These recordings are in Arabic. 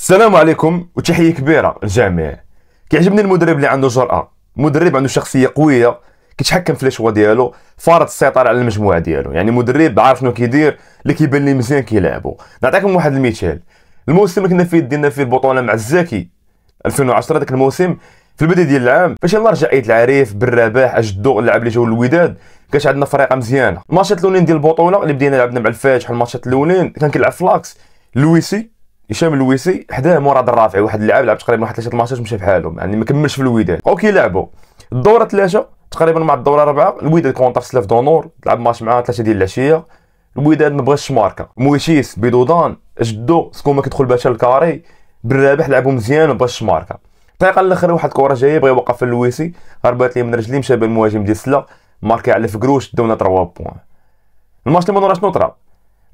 السلام عليكم وتحية كبيرة للجميع. كيعجبني المدرب اللي عنده جرأة، مدرب عنده شخصية قوية، كيتحكم في لي ديالو، فارض السيطرة على المجموعة ديالو، يعني مدرب عارف شنو كيدير، اللي كيبان لي مزيان كيلعبو. نعطيكم واحد المثال، الموسم اللي كنا فيه دينا فيه البطولة مع الزاكي 2010، داك الموسم في البداية ديال العام فاش يلاه رجع عيد العريف بالرباح اجدو اللعاب اللي جاو الوداد، كانت عندنا فريقه مزيانه. الماتشات الاولين ديال البطوله اللي بدينا لعبنا مع الفاتح، الماتشات الاولين كان كيلعب فلاكس لويسي، هشام اللويسي، حداه مراد الرافعي، واحد اللاعب لعب تقريبا واحد 3 الماتشات مشى بحالهم، يعني ما كملش في الوداد. او كيلعبوا الدوره 3 تقريبا مع الدوره 4 الوداد كونتر سلاف دونور، لعب ماتش مع 3 ديال العشيه، الوداد ما بغاش ماركا، مويشيس بيدودان جدو سكوما كيدخل باشا الكاري بالرابح لعبوا مزيان وما بغاش ماركا. الطريقه الاخر واحد الكره جايه بغى يوقف اللويسي، هربات ليه من رجليه مشى بالمهاجم ديال سلا، ماركي على فكروش، داونا 3 بوان. الماتش اللي من وراه شنو طرا؟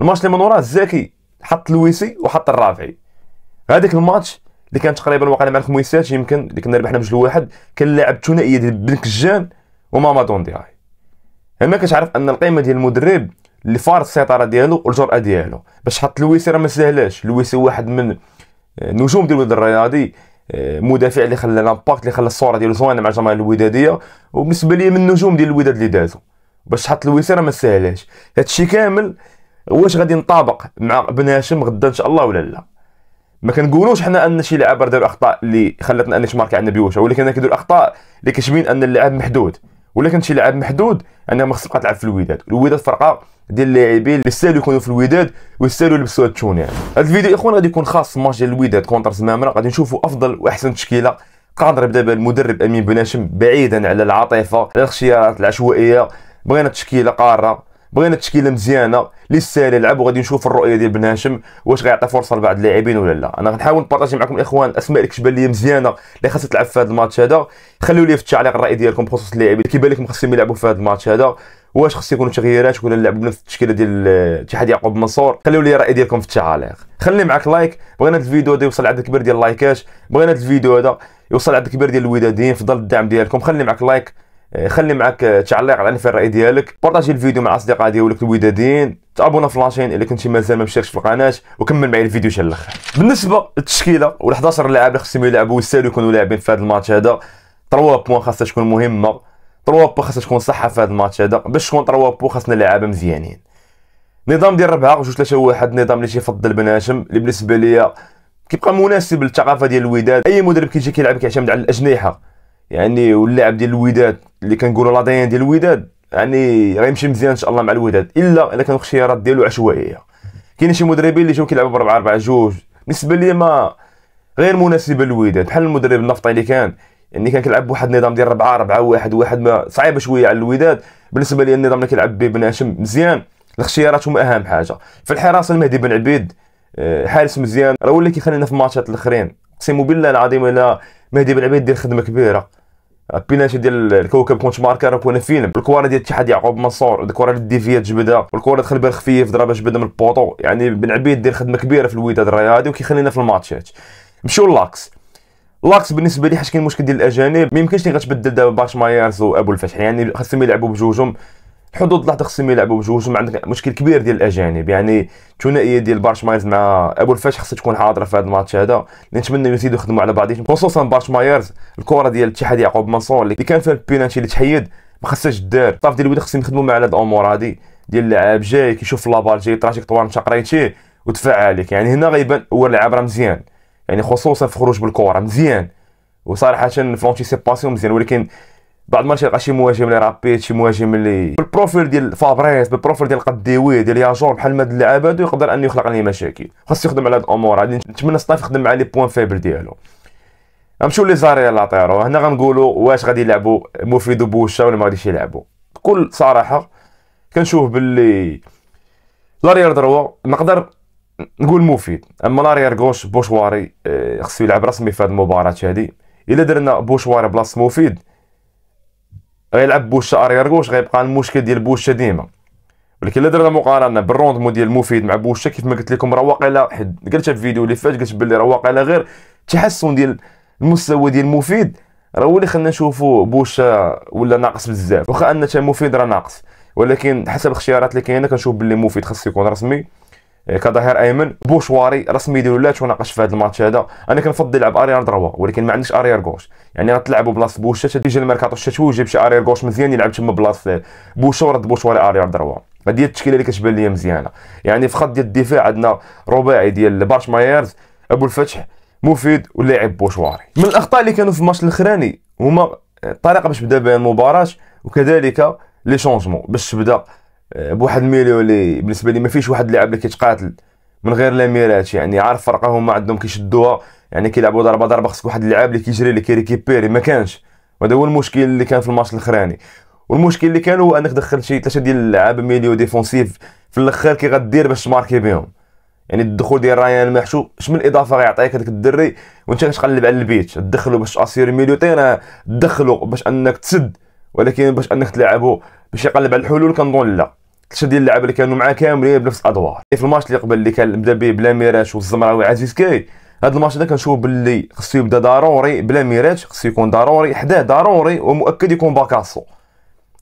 الماتش اللي من وراه الزاكي حط لويسي وحط الرافعي. هذاك الماتش اللي كان تقريبا واقع مع الخميسات يمكن اللي كنا ربحنا بجوج لواحد، كان لاعب ثنائيه ديال بن كجان وماما دوندياي. هنا كتعرف ان القيمه ديال المدرب اللي فارض السيطره ديالو والجرأه ديالو. باش حط لويسي راه ما سهلاش، لويسي واحد من نجوم ديال الوداد الرياضي، مدافع اللي خلى لامباكت، اللي خلى الصوره ديالو زوينه مع الجماهير الوداديه، وبالنسبه لي من النجوم ديال الوداد اللي دازوا. باش تحط لويسي راه ما سهلاش. هادشي كامل واش غادي ينطبق مع بن هاشم غدا ان شاء الله ولا لا؟ ما كنقولوش حنا ان شي لاعب داروا اخطاء اللي خلاتنا ان ماركي عندنا بيوشه، ولكن انا كيدير اخطاء اللي كتبين ان اللاعب محدود، ولكن شي لاعب محدود انه ما خصك تبقى تلعب في الوداد. الوداد فرقه ديال اللاعبين اللي يستاهلوا يكونوا في الوداد ويستاهلوا يلبسوا هاد التون. يعني هاد الفيديو اخوان غادي يكون خاص ماتش ديال الوداد كونتر زمامره، غادي نشوفوا افضل واحسن تشكيله قادر يبدا بها المدرب امين بن هاشم، بعيدا على العاطفه على الاختيارات العشوائيه. بغينا تشكيله قاره، بغينا تشكيله مزيانه اللي يستاهل يلعب، وغادي نشوف الرؤيه ديال بن هاشم واش غيعطي فرصه لبعض اللاعبين ولا لا. انا غنحاول نبارطاجي معكم الاخوان الاسماء اللي كتبان لي مزيانه اللي خاصها تلعب في هذا الماتش هذا. خليوا لي في التعليق الراي ديالكم بخصوص اللاعبين اللي كيبان لكم خاصهم يلعبوا في هذا الماتش هذا، واش خاص يكونوا تغييرات ولا نلعبوا بنفس التشكيله ديال الاتحاد يعقوب منصور. خليوا لي الراي ديالكم في التعاليق. خلي معك لايك، بغينا هذا الفيديو هذا يوصل عدد كبير ديال اللايكات، بغينا هذا الفيديو هذا يوصل عدد كبير ديال الوداديين، فضل الدعم ديالكم. خلي معك لايك، خلي معك تعليق على في الراي ديالك، بارطاجي الفيديو مع اصدقاء ديالك الوداديين، تابونا في لاشين الا كنتي مازال ما مشتركش في القناه، وكمل معايا الفيديو حتى الاخر. بالنسبه للتشكيله وال11 لاعب اللي خصهم يلعبوا ويستاهلوا يكونوا لاعبين في هذا الماتش هذا، 3 بوان خاصها تكون مهمه، 3 بوان خاصها تكون صحه في هذا الماتش هذا. باش تكون 3 بوان خاصنا لاعبه مزيانين. نظام ديال 4-2-3-1 نظام اللي تيفضل بن هاشم، اللي بالنسبه ليا كيبقى مناسب للثقافه ديال الوداد. اي مدرب كيجي كيلعب كيعتمد على الاجنحه، يعني واللاعب ديال الوداد اللي كنقولوا لاديان ديال الوداد يعني غيمشي مزيان ان شاء الله مع الوداد، الا كانوا الاختيارات ديالو عشوائيه. كاين شي مدربين اللي جاو كيلعبوا ب 4-4-2، بالنسبه لي ما غير مناسبه للوداد، بحال المدرب النفطي اللي كان يعني كان كيلعب بواحد النظام ديال 4-4-1 ما صعيبه شويه على الوداد. بالنسبه لي النظام اللي كيلعب به بن هاشم مزيان، الاختيارات هما اهم حاجه. في الحراسه المهدي بن عبيد حارس مزيان، راه هو اللي كيخلينا في الماتشات الاخرين، اقسم بالله العظيم الا مهدي بن عبيد دير خدمه كبيره. بيناتي ديال الكوكب كونت ماركا راه كون فيلم، الكره ديال الاتحاد يعقوب منصور، الكره اللي ديفيات جبدها، والكره دخل بها خفيف ضربها جبدها من البوطو. يعني بن عبيد دير خدمه كبيره في الوداد الرياضي وكيخلينا في الماتشات. نمشيو لاكس. لاكس بالنسبه لي حيت كاين مشكل ديال الاجانب، ما يمكنش لي غتبدل دابا باش مايرز وابو الفتح، يعني خاصهم يلعبوا بجوجهم. الحدود لحظه خصهم يلعبوا بجوجهم، عندك مشكل كبير ديال الاجانب، يعني الثنائيه ديال بارش مايرز مع ابو الفتح خاصها تكون حاضره في هذا الماتش هذا. نتمنى يزيدوا يخدموا على بعضهم، خصوصا بارش مايرز. الكره ديال الاتحاد يعقوب منصور اللي كان فيها البينالتي اللي تحيد ما خصهاش دار. الطاف ديال الوداد خصهم يخدموا مع هاد الامور هادي ديال اللاعب جاي كيشوف لابال جاي طراشيك طوال انت قريتيه ودفع عليك. يعني هنا غيبان هو اللاعب راه مزيان، يعني خصوصا في خروج بالكره مزيان، وصراحه في لونتيسيباسيون مزيان. ولكن بعض المرات يلقى شي مهاجم اللي رابيد، شي مهاجم اللي بالبروفيل ديال فابريس، بالبروفيل ديال قديوي ديال ياجور، بحال هاد اللاعب هادو يقدر انه يخلق ليه مشاكل. خاصو يخدم على هاد الامور هادي. نتمنى الصيف يخدم على لي بوين فيبل ديالو. غنمشيو لي زاري لاطيرو. هنا غنقولوا واش غادي يلعبوا مفيد وبوشا ولا ما غاديش يلعبوا. بكل صراحه كنشوف باللي لاريير دروا نقدر نقول مفيد، اما لاريير غوش بوشواري خصو يلعب رسمي في هاد المباراه هادي. الا درنا بوشواري بلاص مفيد غيلعب بوشا اريير غوش، غيبقى المشكل ديال بوشا ديما. ولكن الا درنا مقارنه بالروندمون ديال مفيد مع بوشا، كيف ما قلت لكم راه واقيلا قلتها في الفيديو اللي فات، قلت باللي راه واقيلا غير تحسن ديال المستوى ديال مفيد راه هو اللي خلينا نشوفوا بوشا ولا ناقص بزاف، واخا ان مفيد راه ناقص. ولكن حسب الاختيارات اللي كاينه كنشوف باللي مفيد خاص يكون رسمي. كظهير ايمن. بوشواري رسمي يديروا لا تناقش في هذا الماتش هذا. انا كنفضل يلعب اريار دروا، ولكن ما عندكش اريار غوش، يعني غتلعبوا بلاصه بوشا تيجي الميركاتو الشتوي ويجيب شي اريار غوش مزيان يلعب تما بلاصه بوشا ورد بوشواري اريار دروا. هذه هي التشكيله اللي كتبان ليا مزيانه. يعني في خط ديال الدفاع عندنا رباعي ديال بارش مايرز، ابو الفتح، مفيد واللاعب بوشواري. من الاخطاء اللي كانوا في الماتش الاخراني هما الطريقه باش بدا بها المباراه، وكذلك لي شونجمون باش تبدا بواحد الميليو اللي بالنسبه لي ما فيش واحد اللاعب اللي كيتقاتل من غير لاميرات. يعني عارف فرقه هما عندهم كيشدوها، يعني كيلعبوا ضربه خصك واحد اللاعب اللي كيجري اللي كيريكيبيري، ما كانش. وهذا هو المشكل اللي كان في الماتش الاخراني. والمشكل اللي كان هو انك دخلت شي 3 ديال اللعابه ميليو ديفونسيف في الاخر كي غدير باش تماركي بهم. يعني الدخول ديال ريان محشو اش من اضافه غيعطيك هذاك الدري وانت كتقلب على البيت، تدخلوا باش تاسيري ميليو تيران، تدخلوا باش انك تسد، ولكن باش انك تلعبوا باش يقلب على الحلول كنظن لا. 3 ديال اللعابه اللي كانوا معاه كاملين بنفس الادوار. في الماتش اللي قبل اللي كان بدا به بلا ميراش والزمراوي عزيز كاي، هذا الماتش هذا كنشوف باللي خصو يبدا ضروري بلا ميراش، خصو يكون ضروري حداه ضروري ومؤكد يكون باكاسو.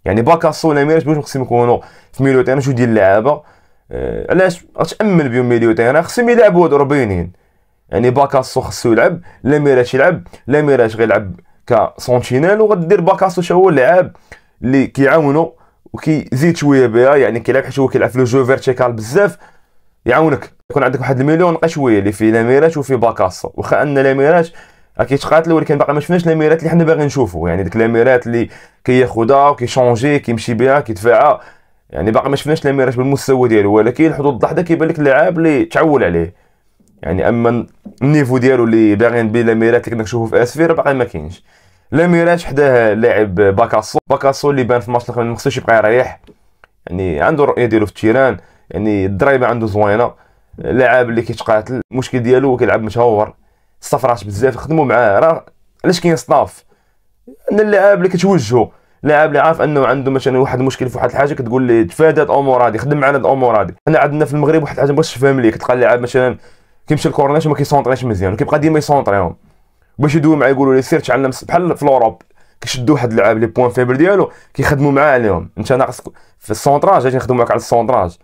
يعني باكاسو ولا ميراش بجوج خصهم يكونوا في ميليو تيران جوج ديال اللعابه. علاش غتامن بهم ميليو تيران؟ خصهم يلعبوا هادو ربينين. يعني باكاسو خصو يلعب، لا ميراش يلعب، لا ميراش غيلعب كسونتينيل، وغدير باكاسو حتى هو اللعاب اللي كيعاونو وكيزيد شويه بها. يعني كيلعب حيت هو كيلعب في لو جو فيرتيكال بزاف، يعاونك يكون عندك واحد المليون نقي شويه اللي فيه لاميراش وفيه باكاسو. واخا ان لاميراش كيتقاتلوا ولكن باقي ما شفناش لاميرات اللي حنا باغيين نشوفوا. يعني ديك لاميرات اللي كياخذها وكيشونجي كيمشي بها كيدفعها، يعني باقي ما شفناش لاميراش بالمستوى ديالو. ولكن حدود اللحظه كيبان لك اللاعب اللي تعول عليه. يعني اما النيفو ديالو اللي باغيين بيه لاميرات اللي كنا نشوفوا في اسفير باقي ما كاينش. لاميراش حداه لاعب باكاسو اللي بان في الماتش الاخر ما خصوش يبقى يريح. يعني عنده الرؤيه ديالو في التيران، يعني الدرايبه عنده زوينه، لاعب اللي كيتقاتل. المشكل ديالو هو كيلعب متهور، الصفرات بزاف خدموا معاه. راه علاش كاين ستاف ان اللاعب اللي كتوجهو، لاعب اللي عارف انه عنده مثلا واحد المشكل في واحد الحاجه كتقول ليه تفادى هاد الامور هادي، خدم معنا هاد الامور هادي. حنا عندنا في المغرب واحد الحاجه مابغيتش تفهم ليه، كتلقى اللاعب مثلا كيمشي الكورنيش وما كيسونطريش مزيان وكيبقى ديما يسونطريهم باش يدوي معاه يقولوا ليه سير تعلم بحال في الاوروب كيشدوا واحد اللاعب لي بوين فيبر ديالو كيخدموا معاه عليهم. انت ناقص في السونطراج اجي نخدموا معاك على السونطراج،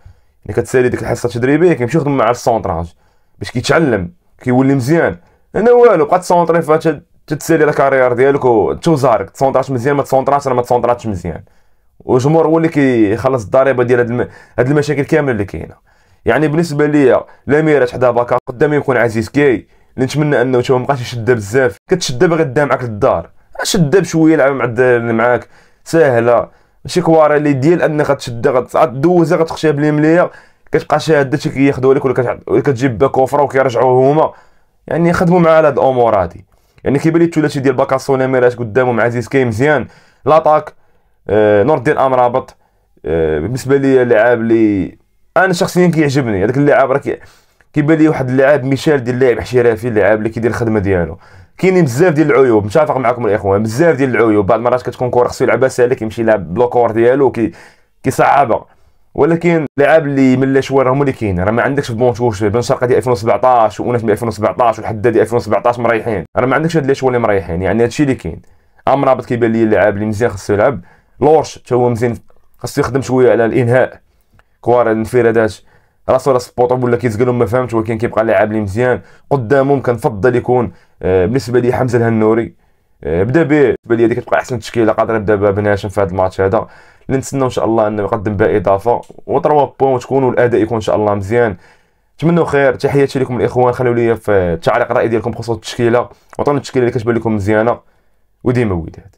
يعني كتسالي ديك الحصه التدريبيه كيمشيو يخدموا معاه على السونطراج باش كيتعلم كيولي مزيان. انا والو بقات تسونطري فيها تتسالي لا كارير ديالك وتوزارك تسونطراش مزيان ما تسونطراش راه ما تسونطراتش مزيان. والجمهور هو اللي كيخلص الضريبه ديال هاد المشاكل كامله اللي كاينه. يعني بالنسبه ليا لاميرات حدا باكا قدامي يكون عزيز كاي اللي نتمنى انه تو مابقاش يشدها بزاف. كتشدها باغي دا معاك للدار، شدها بشويه لعب مع اللي معاك ساهله، ماشي كواري اللي ديال انك غتشدها غتدوزها غتخشيها باليمليه كتبقى شاده شي كياخذوا لك ولا كتجيب بها كفره وكيرجعوه هما. يعني خدموا مع هاد الامور هادي. يعني كيبان لي الثلاثي ديال باكاسو لاميرات قدامهم عزيز كاي مزيان. لاطاك نور الدين امرابط بالنسبه لي لاعب اللي انا شخصيا كيعجبني. هذاك اللاعب راه كيبان لي واحد اللاعب مثال ديال اللاعب احترافي، اللاعب اللي كيدير الخدمه ديالو. كاينين بزاف ديال العيوب، متفق معكم الاخوان، بزاف ديال العيوب. بعض المرات كتكون كره خصو يلعبها ساهله كيمشي يلعب بلوكور ديالو كيصعبها. ولكن اللاعب اللي ملا شويه راه هما اللي كاين. راه ما عندكش في بونشوش بن شرقه ديال 2017 وناس من 2017 والحداد ديال 2017 مريحين، راه ما عندكش هاد لي شويه اللي مريحين. يعني هادشي اللي كاين. امرابط كيبان لي اللاعب اللي مزيان خصو يلعب. لورش حتى هو مزيان خصو يخدم شويه على الانهاء، كوار الانفرادات راسو راه سبوطو ولا كيزقلهم ما فهمتش، ولكن كيبقى لاعب اللي مزيان. قدامهم كنفضل يكون بالنسبه لي حمزه الهنوري. بدا به بالنسبه لي هذيك كتبقى احسن تشكيله قادر يبدا بها بن هاشم في هذا الماتش هذا اللي نتسناو ان شاء الله انه يقدم بها اضافه و3 بوين وتكون والاداء يكون ان شاء الله مزيان. نتمنوا خير. تحياتي لكم الاخوان، خلوا لي في التعليق الراي ديالكم بخصوص التشكيله وعطوني التشكيله اللي كتبان لكم مزيانه وديما وداد.